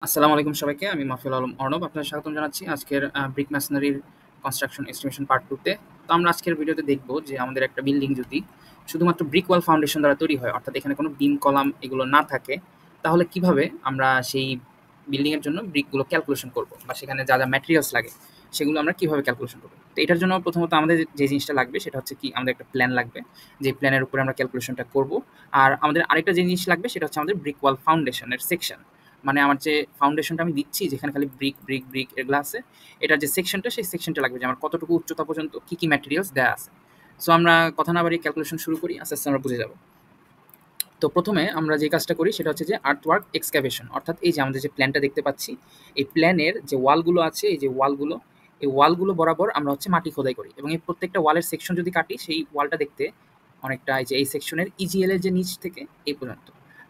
আসসালামু আলাইকুম সবাইকে। আমি মাহফুল আলম অর্ণব। আপনাদের স্বাগতম জানাচ্ছি আজকের ব্রিক ম্যাসনারির কনস্ট্রাকশন এস্টিমেশন পার্ট 2 তে। তো আমরা আজকের ভিডিওতে দেখব যে আমাদের একটা বিল্ডিং যদি শুধুমাত্র ব্রিক ওয়াল ফাউন্ডেশন দ্বারা তৈরি হয়, অর্থাৎ এখানে কোনো বিম, কলাম এগুলো না থাকে, তাহলে কিভাবে আমরা সেই বিল্ডিং এর জন্য ব্রিকগুলো ক্যালকুলেশন করব বা সেখানে যা ম্যাটেরিয়ালস লাগে সেগুলো আমরা কিভাবে ক্যালকুলেশন করব। তো এটার জন্য প্রথমত আমাদের যে জিনিসটা লাগবে সেটা হচ্ছে কি, আমাদের একটা প্ল্যান লাগবে। যে প্ল্যানের উপরে আমরা ক্যালকুলেশনটা করব। আর আমাদের আরেকটা যে জিনিস লাগবে সেটা হচ্ছে আমাদের ব্রিক ওয়াল ফাউন্ডেশনের সেকশন। মানে আমার যে ফাউন্ডেশনটা আমি দিচ্ছি, যেখানে খালি ব্রিক ব্রিক ব্রিক এগুলো আছে, এটার যে সেকশনটা, সেই সেকশনটা লাগবে যে আমার কতটুকু উচ্চতা পর্যন্ত কি কি ম্যাটেরিয়ালস দেওয়া আছে। সো আমরা কথা না বাড়িয়ে ক্যালকুলেশন শুরু করি, আস্তে আস্তে আমরা বুঝে যাব। তো প্রথমে আমরা যে কাজটা করি সেটা হচ্ছে যে আর্থওয়ার্ক এক্সকাভেশন, অর্থাৎ এই যে আমাদের যে প্ল্যানটা দেখতে পাচ্ছি, এই প্ল্যানের যে ওয়ালগুলো আছে, এই যে ওয়ালগুলো, এই ওয়ালগুলো বরাবর আমরা হচ্ছে মাটি খোদাই করি এবং এই প্রত্যেকটা ওয়ালের সেকশন যদি কাটি, সেই ওয়ালটা দেখতে অনেকটা এই যে এই সেকশনের ইজিএল এর যে নিচ থেকে এই পর্যন্ত।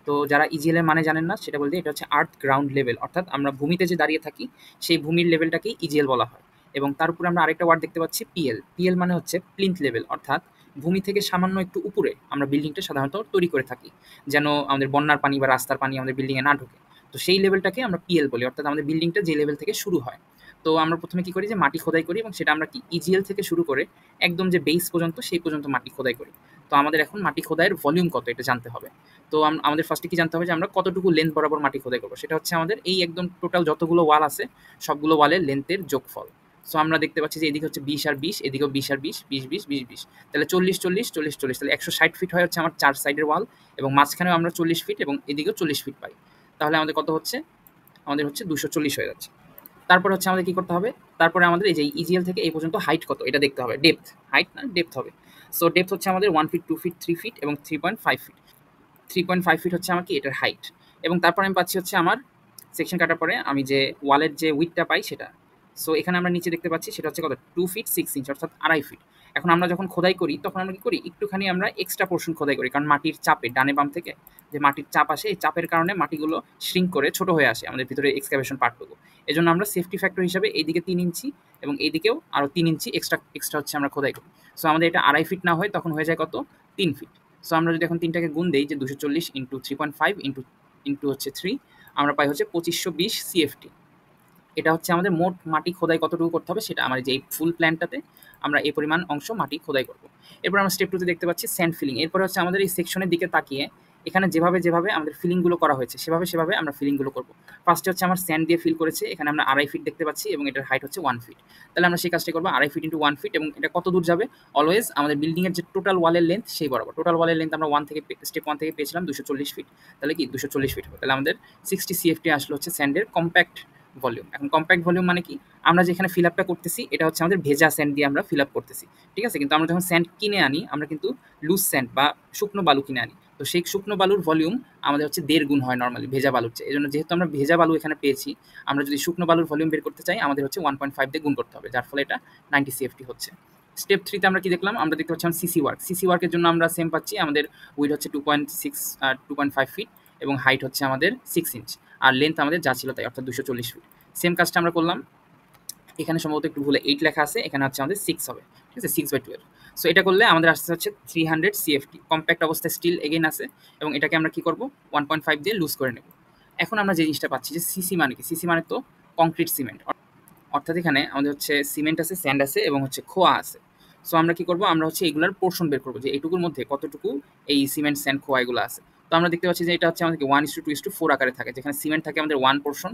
তো যারা ইজিএল এর মানে জানেন না, সেটা বলতে এটা হচ্ছে আর্থ গ্রাউন্ড লেভেল, অর্থাৎ আমরা ভূমিতে যে দাঁড়িয়ে থাকি সেই ভূমির লেভেলটাকেই ইজিএল বলা হয়। এবং তার উপরে আমরা আরেকটা ওয়ার্ড দেখতে পাচ্ছি পিএল। পিএল মানে হচ্ছে প্লিন্থ লেভেল, অর্থাৎ ভূমি থেকে সামান্য একটু উপরে আমরা বিল্ডিংটা সাধারণত তৈরি করে থাকি, যেন আমাদের বন্যার পানি বা রাস্তার পানি আমাদের বিল্ডিংয়ে না ঢোকে। তো সেই লেভেলটাকে আমরা পিএল বলি, অর্থাৎ আমাদের বিল্ডিংটা যে লেভেল থেকে শুরু হয়। তো আমরা প্রথমে কি করি, যে মাটি খোদাই করি এবং সেটা আমরা কি ইজিএল থেকে শুরু করে একদম যে বেস পর্যন্ত সেই পর্যন্ত মাটি খোদাই করি। তো আমাদের এখন মাটি খোদাইয়ের ভলিউম কত এটা জানতে হবে। তো আমাদের ফার্স্টে কি জানতে হবে, যে আমরা কতটুকু লেন্থ বরাবর মাটি খোদাই করবো। সেটা হচ্ছে আমাদের এই একদম টোটাল যতগুলো ওয়াল আছে সবগুলো ওয়ালের লেন্থের যোগফল। সো আমরা দেখতে পাচ্ছি যে এদিকে হচ্ছে 20 আর 20, এদিকেও 20 আর 20, 20 20 20 20, তাহলে 40 40 40 40, তাহলে 160 ফিট হয় হচ্ছে আমার 4 সাইডের ওয়াল, এবং মাঝখানেও আমরা 40 ফিট এবং এদিকেও 40 ফিট পাই। তাহলে আমাদের কত হচ্ছে, আমাদের হচ্ছে 240 হয়ে যাচ্ছে। তারপর হচ্ছে আমাদের কি করতে হবে, তারপরে আমাদের এই যে ইজিএল থেকে এই পর্যন্ত হাইট কত এটা দেখতে হবে, ডেপথ, হাইট না ডেপথ হবে। সো ডেপথ হচ্ছে আমাদের 1 ফিট, 2 ফিট, 3 ফিট এবং 3.5 ফিট। 3.5 ফিট হচ্ছে আমার কি এটার হাইট। এবং তারপরে আমি পাচ্ছি হচ্ছে আমার সেকশন কাটার পরে আমি যে ওয়ালের যে উইথটা পাই সেটা। সো এখানে আমরা নিচে দেখতে পাচ্ছি সেটা হচ্ছে কত, 2 ফিট 6 ইঞ্চ, অর্থাৎ 2.5 ফিট। এখন আমরা যখন খোদাই করি তখন আমরা কি করি, একটুখানি আমরা এক্সট্রা পোর্শন খোদাই করি, কারণ মাটির চাপে ডানে বাম থেকে যে মাটির চাপ আসে, এই চাপের কারণে মাটিগুলো শ্রিঙ্ক করে ছোট হয়ে আসে আমাদের ভিতরে এক্সকাভেশন পার্টটুকু। এজন্য আমরা সেফটি ফ্যাক্টর হিসাবে এইদিকে 3 ইঞ্চি এবং এইদিকেও আরও 3 ইঞ্চি এক্সট্রা এক্সট্রা হচ্ছে আমরা খোদাই করি। সো আমাদের এটা 2.5 ফিট না হয় তখন হয়ে যায় কত, 3 ফিট। সো আমরা যদি এখন 3টাকে গুণ দেই, যে 240 ইন্টু 3.5 ইন্টু ইন্টু হচ্ছে 3, আমরা পাই হচ্ছে 2520 সিএফটি। এটা হচ্ছে আমাদের মোট মাটি খোদাই কতটুকু করতে হবে সেটা, আমার যে এই ফুল প্ল্যানটাতে আমরা এই পরিমাণ অংশ মাটি খোদাই করব। এরপর আমরা স্টেপ 2 তে দেখতে পাচ্ছি স্যান্ড ফিলিং। এরপর হচ্ছে আমাদের এই সেকশনের দিকে তাকিয়ে এখানে যেভাবে যেভাবে আমাদের ফিলিংগুলো করা হয়েছে সেভাবে সেভাবে আমরা ফিলিংগুলো করব। ফার্স্টে হচ্ছে আমার স্যান্ড দিয়ে ফিল করেছে, এখানে আমরা 2.5 ফিট দেখতে পাচ্ছি এবং এটার হাইট হচ্ছে 1 ফিট। তাহলে আমরা সেই কাজটা করবো 2.5 ফিট ইন্টু 1 ফিট, এবং এটা কত দূর যাবে, অলওয়েজ আমাদের বিল্ডিংয়ের যে টোটাল ওয়ালের লেন্থ সেই বরাবর। টোটাল ওয়ালের লেন্থ আমরা স্টেপ 1 থেকে পেয়েছিলাম 240 ফিট, তাহলে কি 240 ফিট হবে। তাহলে আমাদের 60 সিএফটি আসলো হচ্ছে স্যান্ডের কম্প্যাক্ট ভলিউম। এখন কম্প্যাক্ট ভলিউম মানে কি, আমরা যেখানে ফিল আপটা করতেছি এটা হচ্ছে আমাদের ভেজা স্যান্ড দিয়ে আমরা ফিল আপ করতেছি, ঠিক আছে। কিন্তু আমরা যখন স্যান্ড কিনে আনি, আমরা কিন্তু লুজ স্যান্ড বা শুকনো বালু কিনে আনি, তো সেই শুকনো বালুর ভলিউম আমাদের হচ্ছে 1.5 গুণ হয় নর্মালি ভেজা বালুর চেয়ে। এই জন্য যেহেতু আমরা ভেজা বালু এখানে পেয়েছি, আমরা যদি শুকনো বালুর ভলিউম বের করতে চাই আমাদের হচ্ছে 1.5 দিয়ে গুণ করতে হবে, যার ফলে এটা 90 সিএফটি হচ্ছে। স্টেপ 3 তে আমরা কি দেখলাম, আমরা দেখতে পাচ্ছি সিসি ওয়ার্ক। সিসি ওয়ার্কের জন্য আমরা সেম পাচ্ছি, আমাদের উইড হচ্ছে 2.5 ফিট এবং হাইট হচ্ছে আমাদের 6 ইঞ্চ, আর লেন্থ আমাদের যা ছিল তাই, অর্থাৎ 240 ফিট। সেম কাজটা আমরা করলাম, এখানে সম্ভবত একটু ভুলে 8 লেখা আছে, এখানে হচ্ছে আমাদের 6 হবে, ঠিক আছে, 6/12। সো এটা করলে আমাদের আসতে হচ্ছে 300 সিএফটি। কম্প্যাক্ট অবস্থায় স্টিল এগেইন আছে, এবং এটাকে আমরা কি করব, 1.5 দিয়ে লুজ করে নেব। এখন আমরা যে জিনিসটা পাচ্ছি, যে সিসি মানে কি, সিসি মানে তো কংক্রিট সিমেন্ট, অর্থাৎ এখানে আমাদের হচ্ছে সিমেন্ট আছে, স্যান্ড আছে এবং হচ্ছে খোয়া আছে। সো আমরা কি করব, আমরা হচ্ছে এগুলার পোর্শন বের করবো, যে এইটুকুর মধ্যে কতটুকু এই সিমেন্ট, স্যান্ড, খোয়া এগুলো আছে। তো আমরা দেখতে পাচ্ছি যে এটা হচ্ছে আমাদেরকে 1:2:4 আকারে থাকে, যেখানে সিমেন্ট থাকে আমাদের 1 পোর্শন,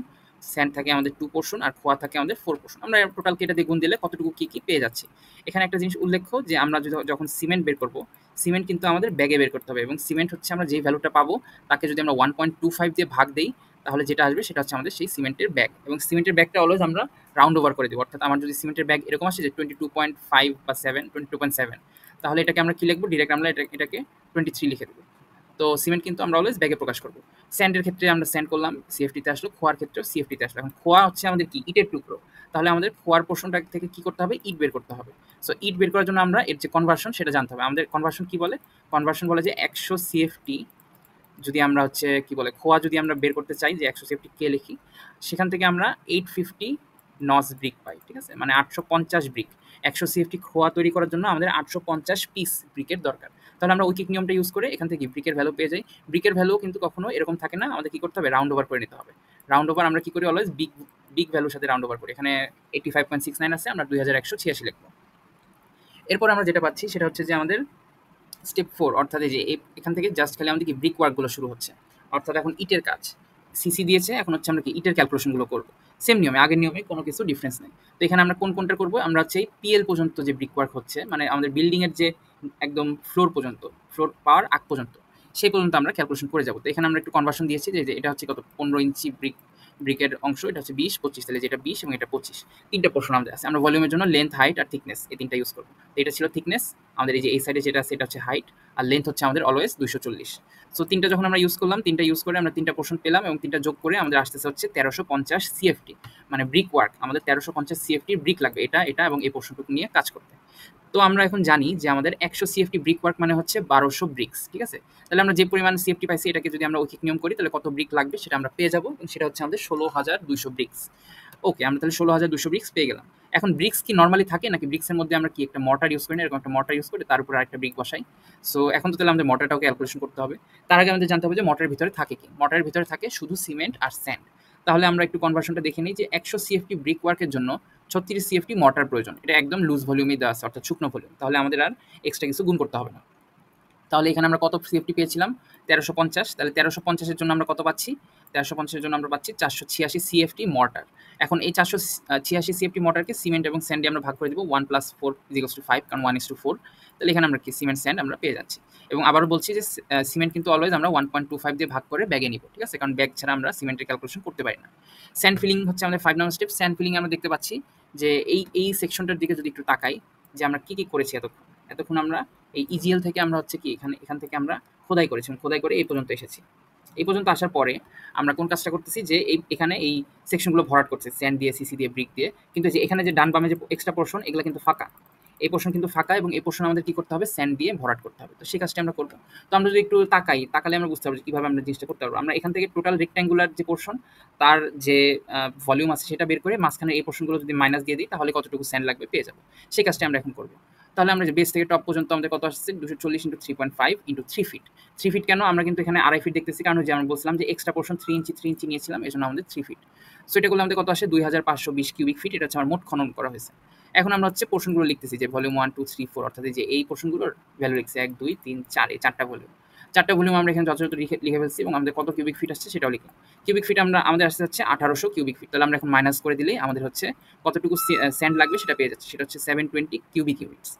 স্যান্ড থাকে আমাদের 2 পোর্শন, আর খোয়া থাকে আমাদের 4 পোর্শন। আমরা টোটাল কেটে দিয়ে গুণ দিলে কতটুকু কী কী পেয়ে যাচ্ছি। এখানে একটা জিনিস উল্লেখ্য, যে আমরা যখন সিমেন্ট বের করব, সিমেন্ট কিন্তু আমাদের ব্যাগে বের করতে হবে, এবং সিমেন্ট হচ্ছে আমরা যেই ভ্যালুটা পাবো তাকে যদি আমরা 1.25 দিয়ে ভাগ দেই, তাহলে যেটা আসবে সেটা হচ্ছে আমাদের সেই সিমেন্টের ব্যাগ। এবং সিমেন্টের ব্যাগটা অলওয়েজ আমরা রাউন্ড ওভার করে দেবো, অর্থাৎ আমার যদি সিমেন্টের ব্যাগ এরকম আসে যে 22.5 বা 22.7, তাহলে এটাকে আমরা কি লিখবো, ডিরেক্ট আমরা এটাকে 23 লিখে দেবো। তো সিমেন্ট কিন্তু আমরা অলওয়েজ ব্যাগে প্রকাশ করবো। স্যান্ডের ক্ষেত্রে আমরা স্যান্ড করলাম, সিএফটিতে আসলো, খোয়ার ক্ষেত্রেও সিএফটিতে আসলো। এখন খোয়া হচ্ছে আমাদের কি, ইটের টুকরো, তাহলে আমাদের খোয়ার পোর্শনটা থেকে কি করতে হবে, ইট বের করতে হবে। সো ইট বের করার জন্য আমরা এর যে কনভার্সন সেটা জানতে হবে। আমাদের কনভার্সন কি বলে, কনভার্সন বলে যে 100 সিএফটি যদি আমরা হচ্ছে কি বলে, খোয়া যদি আমরা বের করতে চাই, যে 100 সিএফটি কে লিখি, সেখান থেকে আমরা 850 নস ব্রিক পাই, ঠিক আছে, মানে 850 ব্রিক। 100 সিএফটি খোয়া তৈরি করার জন্য আমাদের 850 পিস ব্রিকের দরকার। তাহলে আমরা ঐকিক নিয়মটা ইউজ করে এখান থেকে ব্রিকের ভ্যালু পেয়ে যাই। ব্রিকের ভ্যালু কিন্তু কখনো এরকম থাকে না, আমাদের কি করতে হবে, রাউন্ড ওভার করে নিতে হবে। রাউন্ড ওভার আমরা কি করি অলওয়েজ বিগ বিগ ভ্যালুর সাথে রাউন্ড ওভার করি। এখানে 85.69 আছে, আমরা 2186 লিখবো। এরপর আমরা যেটা পাচ্ছি সেটা হচ্ছে যে আমাদের স্টেপ 4, অর্থাৎ এই যে এখান থেকে জাস্ট খালি আমাদের কি ব্রিক ওয়ার্কগুলো শুরু হচ্ছে, অর্থাৎ এখন ইটের কাজ সিসি দিয়েছে, এখন হচ্ছে আমরা কি ইটের ক্যালকুলেশনগুলো করবো সেম নিয়মে, আগের নিয়মে কোনো কিছু ডিফারেন্স নেই। তো এখানে আমরা কোনটা করবো, আমরা হচ্ছে এই পিএল পর্যন্ত যে ব্রিক ওয়ার্ক হচ্ছে, মানে আমাদের বিল্ডিংয়ের যে একদম ফ্লোর পর্যন্ত, ফ্লোর পাওয়ার আগ পর্যন্ত, সেই পর্যন্ত আমরা ক্যালকুলেশন করে যাবো। তো এখানে আমরা একটু কনভার্সন দিয়েছি যে এটা হচ্ছে কত 15 ইঞ্চি ব্রিকের অংশ, এটা হচ্ছে 20, 25, তাহলে যেটা 20 এবং এটা 25, তিনটা পোর্শন আমাদের আছে। আমরা ভলিউমের জন্য লেন্থ, হাইট আর থিকনেস এই তিনটা ইউজ করবো। তো এটা ছিল থিকনেস, আমাদের এই যে এই সাইডে যেটা আছে এটা হচ্ছে হাইট, আর লেন্থ হচ্ছে আমাদের অলওয়েজ 240। সো তিনটা যখন আমরা ইউজ করলাম, তিনটা ইউজ করে আমরা তিনটা পোর্শন পেলাম এবং তিনটা যোগ করে আমাদের আসতেছে হচ্ছে 1350 সিএফটি, মানে ব্রিক ওয়ার্ক আমাদের 1350 সিএফটি ব্রিক লাগবে এটা এবং এই পোর্শনটুকু নিয়ে কাজ করতে। তো আমরা এখন জানি যে আমাদের 100 সিএফটি ব্রিক ওয়ার্ক মানে হচ্ছে 1200 ব্রিক্স, ঠিক আছে। তাহলে আমরা যে পরিমাণ সিএফটি পাইছি এটাকে যদি আমরা ঐকিক নিয়ম করি তাহলে কত ব্রিক লাগবে সেটা আমরা পেয়ে যাবো, এবং সেটা হচ্ছে আমাদের 16200 ব্রিক্স। ওকে, আমরা তাহলে 16200 ব্রিক্স পেয়ে গেলাম। এখন ব্রিক্স কি নর্মালি থাকে নাকি ব্রিক্সের মধ্যে আমরা কি একটা মর্টার ইউজ করি না, এরকম একটা মর্টার ইউজ করে তার উপর আরেকটা ব্রিক বসাই। সো এখন তো তাহলে আমাদের মর্টারটাও ক্যালকুলেশন করতে হবে। তার আগে আমাদের জানতে হবে যে মর্টারের ভিতরে থাকে কি। মর্টারের ভিতরে থাকে শুধু সিমেন্ট আর স্যান্ড। তাহলে আমরা একটু কনভার্সনটা দেখে নিই যে 100 সিএফটি ব্রিক ওয়ার্কের জন্য 36 সিএফটি মর্টার প্রয়োজন। এটা একদম লুজ ভলিউমে দেওয়া আছে, অর্থাৎ শুকনো ভলিউম। তাহলে আমাদের আর এক্সট্রা কিছু গুণ করতে হবে না। তাহলে এখানে আমরা কত সিএফটি পেয়েছিলাম 1350, তাহলে 1350-এর জন্য আমরা কত পাচ্ছি, 1350-এর জন্য আমরা পাচ্ছি 486 সিএফটি মর্টার। এখন এই 486 সিএফটি মর্টারকে সিমেন্ট এবং স্যান্ডে আমরা ভাগ করে দেবো 1 + 4 = 5, কারণ 1:4। তাহলে এখানে আমরা কি সিমেন্ট স্যান্ড আমরা পেয়ে যাচ্ছি। এবং আবারও বলছি যে সিমেন্ট কিন্তু অলওয়েজ আমরা 1.25 দিয়ে ভাগ করে ব্যাগে নিব, ঠিক আছে, কারণ ব্যাগ ছাড়া আমরা সিমেন্টের ক্যালকুলেশন করতে পারি না। স্যান্ড ফিলিং হচ্ছে আমাদের 5 নম্বর স্টেপ। স্যান্ড ফিলিং আমরা দেখতে পাচ্ছি যে এই সেকশনটার দিকে যদি একটু তাকাই যে আমরা কি করেছি এতক্ষণ আমরা এই ইজিএল থেকে আমরা হচ্ছে কি এখান থেকে আমরা খোদাই করেছি, খোদাই করে এই পর্যন্ত এসেছি। এই পর্যন্ত আসার পরে আমরা কোন কাজটা করতেছি যে এখানে এই সেকশনগুলো ভরাট করছে স্যান্ড দিয়ে, সিসি দিয়ে, ব্রিক দিয়ে, কিন্তু যে এখানে যে ডান বামে যে এক্সট্রা পোর্শন এগুলো কিন্তু ফাঁকা, এই পোর্শন কিন্তু ফাঁকা, এবং এই পোর্শন আমাদের কি করতে হবে, স্যান্ড দিয়ে ভরাট করতে হবে। তো সেই কাজটা আমরা করবো। তো আমরা যদি একটু তাকালে আমরা বুঝতে পারবো কীভাবে আমরা জিনিসটা করতে পারবো। আমরা এখান থেকে টোটাল রেক্ট্যাঙ্গুলার যে পোর্শন তার যে ভলিউম আছে সেটা বের করে মাঝখানে এই পোর্শনগুলো যদি মাইনাস দিয়ে দিই তাহলে কতটুকু স্যান্ড লাগবে পেয়ে যাবো। সেই কাজটা আমরা এখন করবো। তাহলে আমরা যে বেস থেকে টপ পর্যন্ত আমাদের কত আসছে 240 × 3.5 × 3 ফিট। 3 ফিট কেন, আমরা কিন্তু এখানে 2.5 ফিট দেখতেছি, কারণ যে আমরা বলছিলাম যে এক্সট্রা পোর্শন 3 ইঞ্চি নিয়েছিলাম, এই জন্য আমাদের 3 ফিট। সো এটা করলে আমাদের কত আসে 2520 কিউবিক ফিট। এটা হচ্ছে আমার মোট খনন করা হয়েছে। এখন আমরা হচ্ছে পোর্শনগুলো লিখতেছি যে ভলিউম 1 2 3 4, অর্থাৎ যে এই পোর্শনগুলোর ভ্যালু লিখছি 1 2 3 4, এই চারটা ভলিউম আমরা এখানে যথাযথ লিখে ফেলছি, এবং আমাদের কত কিউবিক ফিট আসছে সেটাও লিখলাম। কিউবিক ফিট আমাদের আসছে হচ্ছে 1800 কিউবিক ফিট। তাহলে আমরা এখন মাইনাস করে দিলেই আমাদের হচ্ছে কতটুকু স্যান্ড লাগবে সেটা পেয়ে যাচ্ছে, সেটা হচ্ছে 720 কিউবিক ইউনিটস।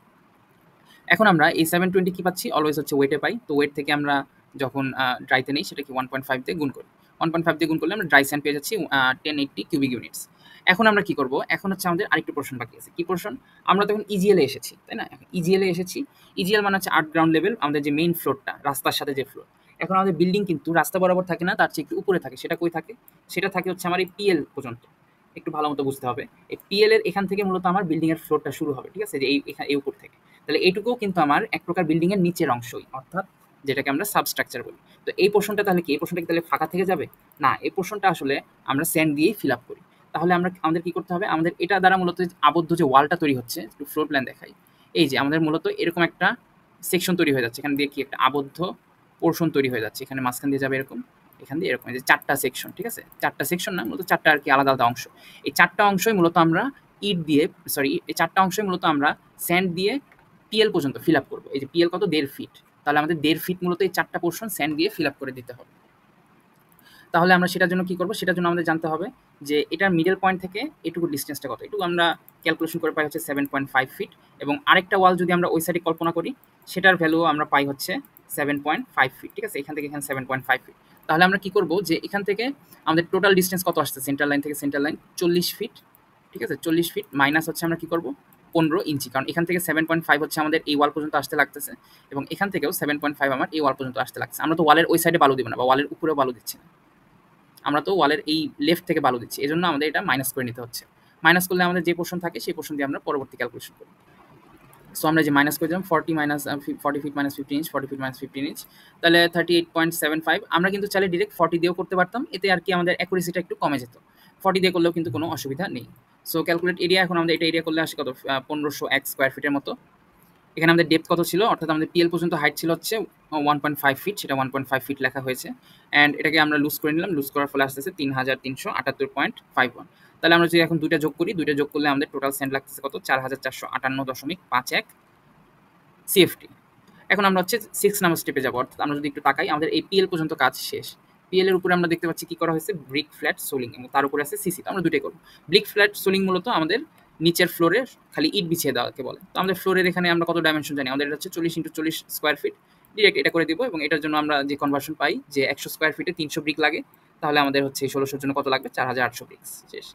এখন আমরা এই 720 কি পাচ্ছি, অলওয়েজ হচ্ছে ওয়েটে পাই। তো ওয়েট থেকে আমরা যখন ড্রাইতে নেই সেটা কি 1.5 দিয়ে গুণ করি। 1.5 দিয়ে গুণ করলে আমরা ড্রাই স্যান্ড পেয়ে যাচ্ছি 1080 কিউবিক ইউনিটস। এখন আমরা কি করব, এখন হচ্ছে আমাদের আরেকটু পোর্শন বাকি আছে। কি পোর্শন, আমরা তখন ইজিএলে এসেছি, তাই না। ইজিএলে এসেছি, ইজিএল মানে হচ্ছে আর্ট গ্রাউন্ড লেভেল, আমাদের যে মেইন ফ্লোরটা, রাস্তার সাথে যে ফ্লোর। এখন আমাদের বিল্ডিং কিন্তু রাস্তা বরাবর থাকে না, তার চেয়ে একটু উপরে থাকে। সেটা কই থাকে, সেটা থাকে হচ্ছে আমার এই পিএল পর্যন্ত। একটু ভালো মতো বুঝতে হবে, এই পিএল এর এখান থেকে মূলত আমার বিল্ডিং এর ফ্লোরটা শুরু হবে, ঠিক আছে, যে এই উপর থেকে। তাহলে এইটুকুও কিন্তু আমার এক প্রকার বিল্ডিং এর নিচের অংশই, অর্থাৎ যেটাকে আমরা সাবস্ট্রাকচার বলি। তো এই পোর্শনটা তাহলে কি, এই পোর্শনটা কি তাহলে ফাঁকা থেকে যাবে না, এই পোর্শনটা আসলে আমরা স্যান্ড দিয়েই ফিল আপ করি। তাহলে আমাদের কি করতে হবে, আমাদের এটা দ্বারা মূলত আবদ্ধ যে ওয়ালটা তৈরি হচ্ছে, একটু ফ্লোর প্ল্যান দেখাই। এই যে আমাদের মূলত এরকম একটা সেকশন তৈরি হয়ে যাচ্ছে, এখানে দিয়ে কি একটা আবদ্ধ পোর্শন তৈরি হয়ে যাচ্ছে, এখানে মাঝখান দিয়ে যাবে এরকম, এখান দিয়ে এরকম, যে 4টা সেকশন, ঠিক আছে, 4টা সেকশন না, মূলত 4টা আর কি আলাদা আলাদা অংশ। এই 4টা অংশই মূলত আমরা এই 4টা অংশই মূলত আমরা স্যান্ড দিয়ে পিএল পর্যন্ত ফিল আপ করবো। এই যে পিএল কত 1.5 ফিট, তাহলে আমাদের 1.5 ফিট মূলত এই 4টা পোর্শন স্যান্ড দিয়ে ফিল আপ করে দিতে হবে। তাহলে আমরা সেটার জন্য কি করবো, সেটার জন্য আমাদের জানতে হবে যে এটার মিডল পয়েন্ট থেকে এটুকু ডিস্টেন্সটা কত। এটুকু আমরা ক্যালকুলেশন করে পাই হচ্ছে 7.5 ফিট, এবং আরেকটা ওয়াল যদি আমরা ওই সাইডে কল্পনা করি সেটার ভ্যালু আমরা পাই হচ্ছে 7.5 ফিট, ঠিক আছে, এখান থেকে এখানে 7.5 ফিট। তাহলে আমরা কি করব, যে এখান থেকে আমাদের টোটাল ডিস্টেন্স কত আসছে, সেন্টার লাইন থেকে সেন্টার লাইন 40 ফিট, ঠিক আছে, 40 ফিট মাইনাস হচ্ছে আমরা কি করব 15 ইঞ্চি, কারণ এখান থেকে 7.5 হচ্ছে আমাদের এই ওয়াল পর্যন্ত আসতে লাগতেছে, এবং এখান থেকেও 7.5 আমার এই ওয়াল পর্যন্ত আসতে লাগছে। আমরা তো ওয়ালের ওই সাইডে বালু দিব না, বা ওয়ালের উপরেও বালু দিচ্ছি না, আমরা তো ওয়ালের এই লেফট থেকে বালু দিচ্ছি, এই জন্য আমাদের এটা মাইনাস করে নিতে হচ্ছে। মাইনাস করলে আমাদের যে পোর্শন থাকে সেই পোর্শন দিয়ে আমরা পরবর্তী ক্যালকুলেশন করি। সো আমরা যে মাইনাস করে দিলাম 40 feet minus 15 inch, 40 feet minus 15 inch, তাহলে 38.75। আমরা কিন্তু চাইলে ডিরেক্ট 40 দিয়েও করতে পারতাম, এতে আর কি আমাদের অ্যাকুরেসিটা একটু কমে যেত। 40 দিয়ে করলেও কিন্তু কোনো অসুবিধা নেই। সো ক্যালকুলেট এরিয়া, এখন আমাদের এটা এরিয়া করলে আসে কত 1501 স্কোয়ার ফিটের মতো। এখানে আমাদের ডেপথ কত ছিল, অর্থাৎ আমাদের পিএল পর্যন্ত হাইট ছিল হচ্ছে 1.5 ফিট, সেটা 1.5 ফিট লেখা হয়েছে। অ্যান্ড এটাকে আমরা লুজ করে নিলাম, লুজ করার ফলে আসতেছে 3378.51। তাহলে আমরা যদি এখন দুইটা যোগ করি, দুইটা যোগ করলে আমাদের টোটাল স্যান্ড লাগতেছে কত, 4458.51 সিএফটি। এখন আমরা হচ্ছে 6 নাম্বার স্টেপে যাবো, অর্থাৎ আমরা যদি একটু তাকাই, আমাদের এই পিএল পর্যন্ত কাজ শেষ। পিএল এর উপরে আমরা দেখতে পাচ্ছি কি করা হয়েছে, ব্রিক ফ্ল্যাট সোলিং, এবং তার উপরে আছে সিসি। তো আমরা দুটোই করবো। ব্রিক ফ্ল্যাট সোলিং মূলত আমাদের নিচের ফ্লোরে খালি ইট বিছিয়ে দেওয়াকে বলে। তো আমাদের ফ্লোরের এখানে আমরা কত ডাইমেনশন জানি, আমাদের এটা হচ্ছে 40x40 স্কোয়ার ফিট। ডিরেক্ট এটা করে দিব, এবং এটার জন্য আমরা যে কনভার্সন পাই যে 100 স্কোয়ার ফিটে 300 ব্রিক লাগে, তাহলে আমাদের হচ্ছে 1600 জন্য কত লাগবে, 4800 ব্রিক্স শেষ।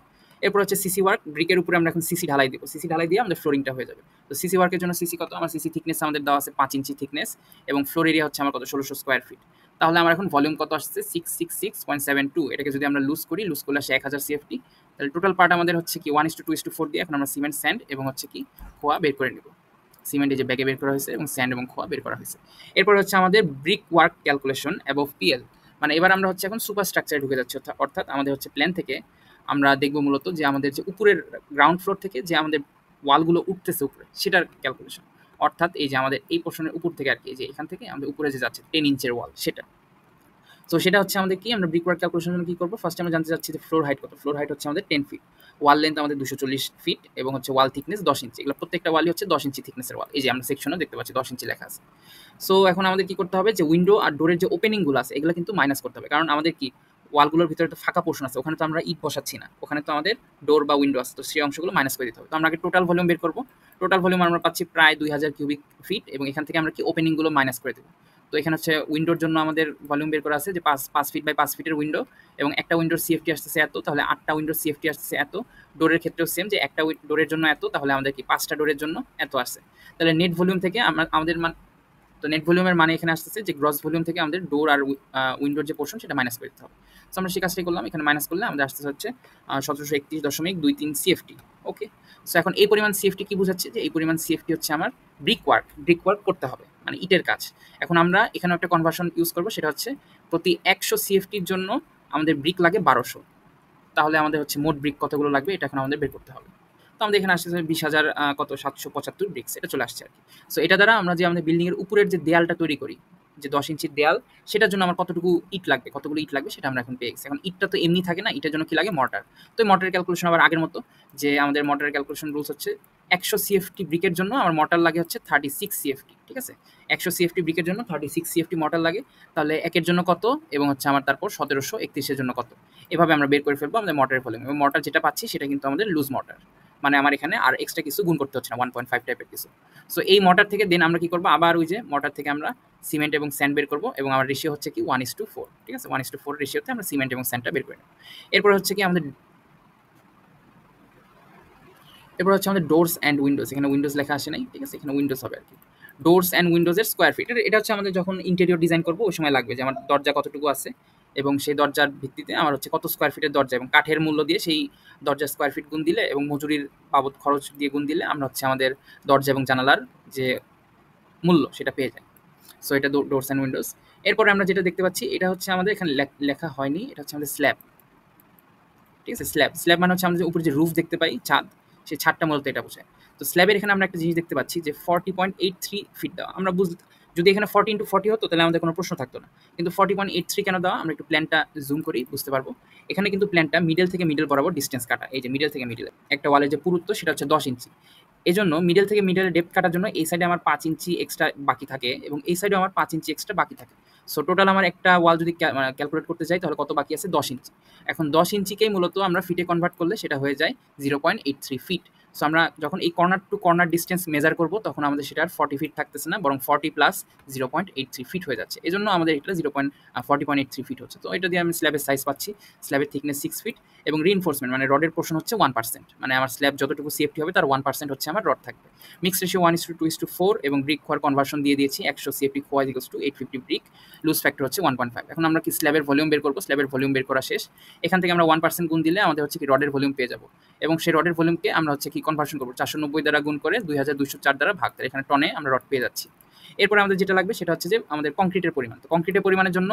এরপর হচ্ছে সিসি ওয়ার্ক, ব্রিকের উপরে আমরা এখন সিসি ঢালাই দিব, সিসি ঢালাই দিয়ে আমাদের ফ্লোরিংটা হয়ে যাবে। তো সিসি ওয়ার্কের জন্য সিসি কত, আমার সিসি থিকনেস আমাদের দেওয়া আছে 5 ইঞ্চি থিকনেস, এবং ফ্লোর এরিয়া হচ্ছে আমার কত, 1600 স্কোয়ার ফিট। তাহলে আমার এখন ভলিউম কত আসছে, 666.72। এটাকে যদি আমরা লুজ করি, লুজ করলে আসে 1000 সিএফটি। তাহলে টোটাল পার্ট আমাদের হচ্ছে কি 1:2:4 দিয়ে এখন আমরা সিমেন্ট, স্যান্ড এবং হচ্ছে কি খোয়া বের করে নিব। সিমেন্ট এই যে ব্যাগে বের করা হয়েছে, এবং স্যান্ড এবং খোয়া বের করা হয়েছে। এরপর হচ্ছে আমাদের brick work calculation above PL, মানে এবার আমরা হচ্ছে এখন সুপার স্ট্রাকচারে ঢুকে যাচ্ছি। অর্থাৎ আমাদের হচ্ছে প্ল্যান থেকে আমরা দেখব মূলত যে আমাদের যে উপরের গ্রাউন্ড ফ্লোর থেকে যে আমাদের ওয়ালগুলো উঠতেছে উপরে, সেটার ক্যালকুলেশন। অর্থাৎ এই যে আমাদের এই পোর্শনের উপর থেকে আর কি, যে এখান থেকে আমাদের উপরে যে যাচ্ছে 10 ইঞ্চের ওয়াল, সেটা। তো সেটা হচ্ছে আমাদের কি, আমরা ব্রিক ওয়ার্ক ক্যালকুলেশনের জন্য কি করবো, ফার্স্ট আমরা জানতে চাচ্ছি যে ফ্লোর হাইট কত। ফ্লোর হাইট হচ্ছে আমাদের 10 ফিট, ওয়াল লেন্থ আমাদের 240 ফিট, এবং হচ্ছে ওয়াল থিকনেস 10 ইঞ্চি। এগুলো প্রত্যেকটা ওয়ালই হচ্ছে 10 ইঞ্চি থিকনেসের ওয়াল। এই যে আমরা সেকশনও দেখতে পাচ্ছি 10 ইঞ্চি লেখা আছে। সো এখন আমাদের কি করতে হবে, যে উইন্ডো আর ডোরের যে ওপেনিংগুলো আছে এগুলো কিন্তু মাইনাস করতে হবে, কারণ আমাদের কি ওয়ালগুলোর ভিতরে তো ফাঁকা পোর্শন আছে, ওখানে তো আমরা ইট বসাচ্ছি না, ওখানে তো আমাদের ডোর বা উইন্ডো আছে, তো সেই অংশগুলো মাইনাস করে দিতে হবে। তো আমরা আগে টোটাল ভলিউম বের করবো। টোটাল ভলিউম আমরা পাচ্ছি প্রায় 2000 কিউবিক ফিট, এবং এখান থেকে আমরা কি ওপেনিংগুলো মাইনাস করে দেবো। তো এখানে হচ্ছে উইন্ডোর জন্য আমাদের ভলিউম বের করা আছে যে 5 ফিট বাই 5 ফিটের উইন্ডো, এবং একটা উইন্ডোর সিএফটি আসতেছে এত, তাহলে 8টা উইন্ডোর সিএফটি আসতেছে এত। ডোরের ক্ষেত্রেও সেম, যে একটা ডোরের জন্য এত, তাহলে আমাদের কি 5টা ডোরের জন্য এত আসছে। তাহলে নেট ভলিউম থেকে আমাদের তো নেট ভলিউমের মানে এখানে আসতেছে যে গ্রস ভলিউম থেকে আমাদের ডোর আর উইন্ডোর যে পোর্শন সেটা মাইনাস করে দিতে হবে। সো আমরা সেই কাজটাই করলাম, এখানে মাইনাস করলে আমাদের আসতেছে হচ্ছে 1731.23 সিএফটি। ওকে। সো এখন এই পরিমাণ সিএফটি কি বোঝাচ্ছে, যে এই পরিমাণ সিএফটি হচ্ছে আমার ব্রিক ওয়ার্ক করতে হবে, মানে ইটের কাজ। এখন আমরা এখানে একটা কনভার্সন ইউজ করবো, সেটা হচ্ছে প্রতি 100 সিএফটির জন্য আমাদের ব্রিক লাগে 1200। তাহলে আমাদের হচ্ছে মোট ব্রিক কতগুলো লাগবে, এটা এখন আমাদের বের করতে হবে। তো আমাদের এখানে আসছে 20,000 কত 775 ব্রিক্স, এটা চলে আসছে আর কি। সো এটা দ্বারা আমরা যে আমাদের বিল্ডিং এর উপরের যে দেয়ালটা তৈরি করি, যে 10 ইঞ্চির দেয়াল, সেটার জন্য আমার কতটুকু ইট লাগবে, কতগুলো ইট লাগবে, সেটা আমরা এখন পেয়ে গেছি। এখন ইটটা তো এমনি থাকে না, ইটের জন্য কি লাগে, মর্টার। তো এই মর্টারের ক্যালকুলেশন আবার আগের মতো, যে আমাদের মর্টারের ক্যালকুলেশন রুলস হচ্ছে 100 সিএফটি ব্রিকের জন্য আমার মর্টার লাগে হচ্ছে 36 সিএফটি। ঠিক আছে, 100 সিএফটি ব্রিকের জন্য 36 সিএফটি মর্টার লাগে। তাহলে একের জন্য কত, এবং হচ্ছে আমার তারপর 1731 জন্য কত, এভাবে আমরা বের করে ফেলবো আমাদের মর্টারের ভলিউম। এবং মর্টার যেটা পাচ্ছি সেটা কিন্তু আমাদের লুজ মর্টার, মানে আমার এখানে আর এক্সট্রা কিছু গুণ করতে হচ্ছে না, 1.5 টাইপের কিছু। সো এই মর্টার থেকে দেন আমরা কি করবো, আবার ওই যে মর্টার থেকে আমরা সিমেন্ট এবং স্যান্ড বের করবো, এবং আমার রেশিও হচ্ছে কি 1:4। ঠিক আছে, 1:4 রেশিওতে আমরা সিমেন্ট এবং স্যান্ডটা বের করে নেব। এরপর হচ্ছে কি আমাদের ডোরস অ্যান্ড উইন্ডোজ, এখানে উইন্ডোজ লেখা আসে নাই। ঠিক আছে, এখানে উইন্ডোজ হবে আর কি। ডোরস অ্যান্ড উইন্ডোজের স্কোয়ার ফিট, এটা হচ্ছে আমাদের যখন ইন্টেরিয়র ডিজাইন করবো ওই সময় লাগবে, যে আমার দরজা কতটুকু আছে, এবং সেই দরজার ভিত্তিতে আমার হচ্ছে কত স্কোয়ার ফিটের দরজা, এবং কাঠের মূল্য দিয়ে সেই দরজার স্কোয়ার ফিট গুণ দিলে, এবং মজুরির বাবদ খরচ দিয়ে গুণ দিলে আমরা হচ্ছে আমাদের দরজা এবং জানালার যে মূল্য সেটা পেয়ে যাই। সো এটা ডোরস অ্যান্ড উইন্ডোজ। এরপরে আমরা যেটা দেখতে পাচ্ছি, এটা হচ্ছে আমাদের এখানে লেখা হয়নি, এটা হচ্ছে আমাদের স্ল্যাব। ঠিক আছে, স্ল্যাব মানে হচ্ছে আমাদের উপরে যে রুফ দেখতে পাই, ছাদ, সেই ছাদটা মূলত এটা বোঝায়। তো স্ল্যাবের এখানে আমরা একটা জিনিস দেখতে পাচ্ছি যে 40.83 ফিট দেওয়া। আমরা যদি এখানে 40x40 হতো তাহলে আমাদের কোনো প্রশ্ন থাকতো না, কিন্তু 40.83 কেন দেওয়া, আমরা একটু প্ল্যানটা জুম করি বুঝতে পারবো। এখানে কিন্তু প্ল্যানটা মিডল থেকে মিডল বরাবর ডিস্টেন্স কাটা, এই যে মিডল থেকে মিডল একটা ওয়ালের যে পুরুত্ব সেটা হচ্ছে 10 ইঞ্চি। এই জন্য মিডল থেকে মিডলের ডেপথ কাটার জন্য এই সাইডে আমার 5 ইঞ্চি এক্সট্রা বাকি থাকে, এবং এই সাইডে আমার 5 ইঞ্চি এক্সট্রা বাকি থাকে। সো টোটাল আমার একটা ওয়াল যদি ক্যালকুলেট করতে চাই তাহলে কত বাকি আছে, 10 ইঞ্চি। এখন 10 ইঞ্চিকেই মূলত আমরা ফিটে কনভার্ট করলে সেটা হয়ে যায় 0.83 ফিট। সো আমরা যখন এই corner to corner distance measure করবো তখন আমাদের সেটা আর 40 ফিট থাকতেছে না, বরং 40 প্লাস 0.83 ফিট হয়ে যাচ্ছে। এই জন্য আমাদের এটা 40.83 ফিট হচ্ছে। তো এটা দিয়ে আমি স্ল্যাবের সাইজ পাচ্ছি, স্ল্যাবের থিকনেস 6 ফিট, এবং রিইনফোর্সমেন্ট মানে রডের পোর্শন হচ্ছে 1%, মানে আমার স্ল্যাব যতটুকু সেফটি হবে তার 1% হচ্ছে আমার রড থাকবে। মিক্স রেশিও 1:2:4, এবং ব্রিক খোয়ার কনভার্সন দিয়ে দিয়েছি 100 সিএফটি খোয়া equals to 850 brick, loose factor হচ্ছে 1.5। এখন আমরা কি স্ল্যাবের ভলিউম বের করবো, স্ল্যাবের ভলিউম বের করা শেষ। এখান থেকে আমরা 1% গুণ দিলে আমাদের হচ্ছে কি রডের ভলিউম পেয়ে যাবো, এবং সেই রডের ভলিউমকে আমরা হচ্ছে কি কনভার্সন করবো 490 দ্বারা গুণ করে 2204 দ্বারা ভাগ, তাহলে এখানে টনে আমরা রড পেয়ে যাচ্ছি। এরপরে আমাদের যেটা লাগবে সেটা হচ্ছে যে আমাদের কংক্রিটের পরিমাণ। তো কংক্রিটের পরিমাণের জন্য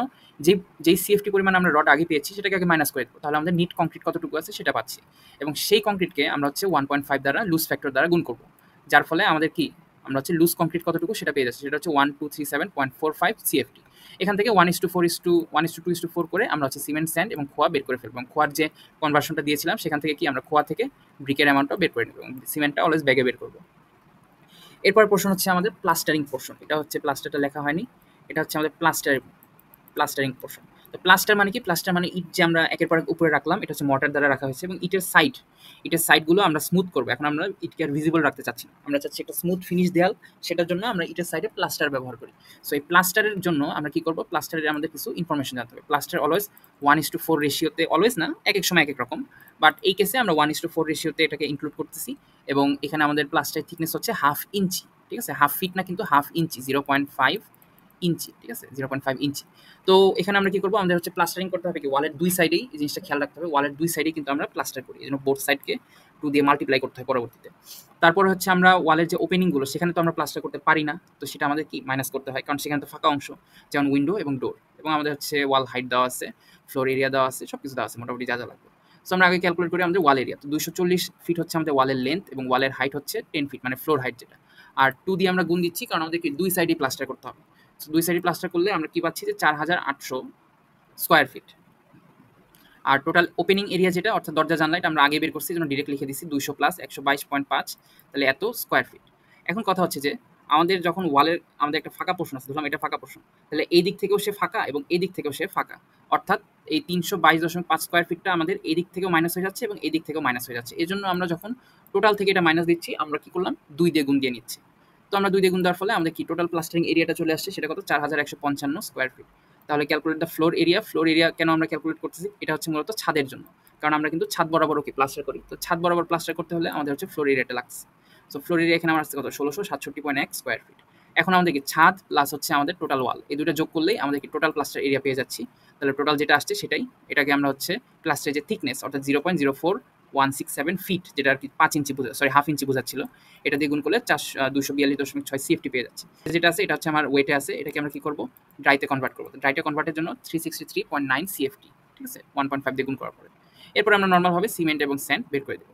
যেই সিএফটি পরিমাণ আমরা রড আগে পেয়েছি সেটাকে আগে মাইনাস করে দেবো, তাহলে আমাদের নিট কংক্রিট কতটুকু আছে সেটা পাচ্ছি, এবং সেই কংক্রিটকে আমরা হচ্ছে 1.5 দ্বারা লুজ ফ্যাক্টর দ্বারা গুণ করবো, যার ফলে আমাদের কি আমরা হচ্ছে লুজ কংক্রিট কতটুকু সেটা পেয়ে যাচ্ছি, সেটা হচ্ছে 1237.45 CFT। এখান থেকে 1:4:1:2:4 করে আমরা হচ্ছে সিমেন্ট, স্যান্ড এবং খোয়া বের করে ফেলবো। এবং খোয়ার যে কনভার্সনটা দিয়েছিলাম সেখান থেকে কি আমরা খোয়া থেকে ব্রিকের অ্যামাউন্টটাও বের করে নেব এবং সিমেন্টটা অলওয়েজ ব্যাগে বের করবো। এরপর পোর্শন হচ্ছে আমাদের প্লাস্টারিং পোর্শন। এটা হচ্ছে প্লাস্টারটা লেখা হয়নি, এটা হচ্ছে আমাদের প্লাস্টারিং পোর্শন। তো প্লাস্টার মানে কি? প্লাস্টার মানে ইট যে আমরা একের পর এক উপরে রাখলাম, এটা হচ্ছে মর্টার দ্বারা রাখা হয়েছে এবং ইটের সাইডগুলো আমরা স্মুথ করবো। এখন আমরা ইটকে আর ভিজিবল রাখতে চাচ্ছি না, আমরা চাচ্ছি একটা স্মুথ ফিনিশ দেয়াল, সেটার জন্য আমরা ইটের সাইডে প্লাস্টার ব্যবহার করি। সো এই প্লাস্টারের জন্য আমরা কি করবো, প্লাস্টারের আমাদের কিছু ইনফরমেশন জানতে হবে। প্লাস্টার অলওয়েজ 1:4 রেশিওতে, অলওয়েজ না, এক এক সময় এক এক রকম, বাট এই কেসে আমরা 1:4 রেশিওতে এটাকে ইনক্লুড করতেছি। এবং এখানে আমাদের প্লাস্টারের থিকনেস হচ্ছে 1/2 ইঞ্চি, ঠিক আছে, 1/2 ফিট না কিন্তু 1/2 ইঞ্চি, 0.5 ইঞ্চি, ঠিক আছে, 0.5 ইঞ্চি। তো এখানে আমরা কি করবো, আমাদের হচ্ছে প্লাস্টারিং করতে হবে কি, ওয়ালের দুই সাইডেই এই জিনিসটা খেয়াল রাখতে হবে, ওয়ালের দুই সাইডেই কিন্তু আমরা প্লাস্টার করি, এই জন্য বোথ সাইডকে 2 দিয়ে মাল্টিপ্লাই করতে হয় পরবর্তীতে। তারপরে হচ্ছে আমরা ওয়ালের যে ওপেনিংগুলো সেখানে তো আমরা প্লাস্টার করতে পারি না, তো সেটা আমাদের কি মাইনাস করতে হয়, কারণ সেখানে তো ফাঁকা অংশ, যেমন উইন্ডো এবং ডোর। এবং আমাদের হচ্ছে ওয়াল হাইট দেওয়া আছে, ফ্লোর এরিয়া দেওয়া আছে, সব কিছু দেওয়া আছে মোটামুটি যা যা লাগবে। সো আমরা আগে ক্যালকুলেট করি আমাদের ওয়াল এরিয়া, তো 240 ফিট হচ্ছে আমাদের ওয়ালের লেন্থ এবং ওয়ালের হাইট হচ্ছে 10 ফিট, মানে ফ্লোর হাইট যেটা। আর 2 দিয়ে আমরা গুণ দিচ্ছি কারণ আমাদেরকে দুই সাইডেই প্লাস্টার করতে হবে। সো দুই সাইডে প্লাস্টার করলে আমরা কি পাচ্ছি যে 4800 স্কোয়ার ফিট। আর টোটাল ওপেনিং এরিয়া যেটা, অর্থাৎ দরজা জানলা, এটা আমরা আগে বের করছি, যেন ডিরেক্ট লিখে দিচ্ছি 200 প্লাস 122.5, তাহলে এত স্কোয়ার ফিট। এখন কথা হচ্ছে যে আমাদের যখন ওয়ালের আমাদের একটা ফাঁকা পোর্শন আছে, ধরলাম এটা ফাঁকা পোর্শন, তাহলে এই দিক থেকেও সে ফাঁকা এবং এই দিক থেকেও সে ফাঁকা, অর্থাৎ এই 322.5 স্কোয়ার ফিটটা আমাদের এই দিক থেকেও মাইনাস হয়ে যাচ্ছে এবং এই দিক থেকেও মাইনাস হয়ে যাচ্ছে। এই জন্য আমরা যখন টোটাল থেকে এটা মাইনাস দিচ্ছি, আমরা কি করলাম, 2 দিয়ে গুণ দিয়ে নিচ্ছি। তো আমরা 2 দিয়ে গুণ দেওয়ার ফলে আমাদের কি টোটাল প্লাস্টারিং এরিয়াটা চলে আসছে, সেটা কত, 4155 স্কোয়ার ফিট। তাহলে ক্যালকুলেট দ্য ফ্লোর এরিয়া কেন আমরা ক্যালকুলেট করতেছি, এটা হচ্ছে মূলত ছাদের জন্য, কারণ আমরা কিন্তু ছাদ বরাবর কি প্লাস্টার করি, তো ছাদ বরাবর প্লাস্টার করতে হলে আমাদের হচ্ছে ফ্লোর এরিয়াটা লাগছে। সো ফ্লোর এরিয়া এখানে আমার আসছে কত, 1667.1 স্কোয়ার ফিট। এখন আমাদের কি ছাদ প্লাস হচ্ছে আমাদের টোটাল ওয়াল, এই দুটো যোগ করলেই আমাদের কি টোটাল প্লাস্টার এরিয়া পেয়ে যাচ্ছি। তাহলে টোটাল যেটা আসছে সেটাই, এটাকে আমরা হচ্ছে প্লাস্টারের যে থিকনেস, অর্থাৎ 0.04167 ফিট, যেটা আর কি 5 ইঞ্চি হাফ ইঞ্চি বোঝাচ্ছিল, এটা দিয়ে গুণ করলে 242.6 CFT পেয়ে যাচ্ছে। যেটা আছে এটা হচ্ছে আমার ওয়েটে আছে, এটাকে আমরা কি করবো, ড্রাইতে কনভার্ট করবো। ড্রাইতে কনভার্টের জন্য 363.9 CFT, ঠিক আছে, 1.5 দিয়ে গুণ করার পরে। এরপর আমরা নর্মালভাবে সিমেন্ট এবং স্যান্ড বের করে দেবো।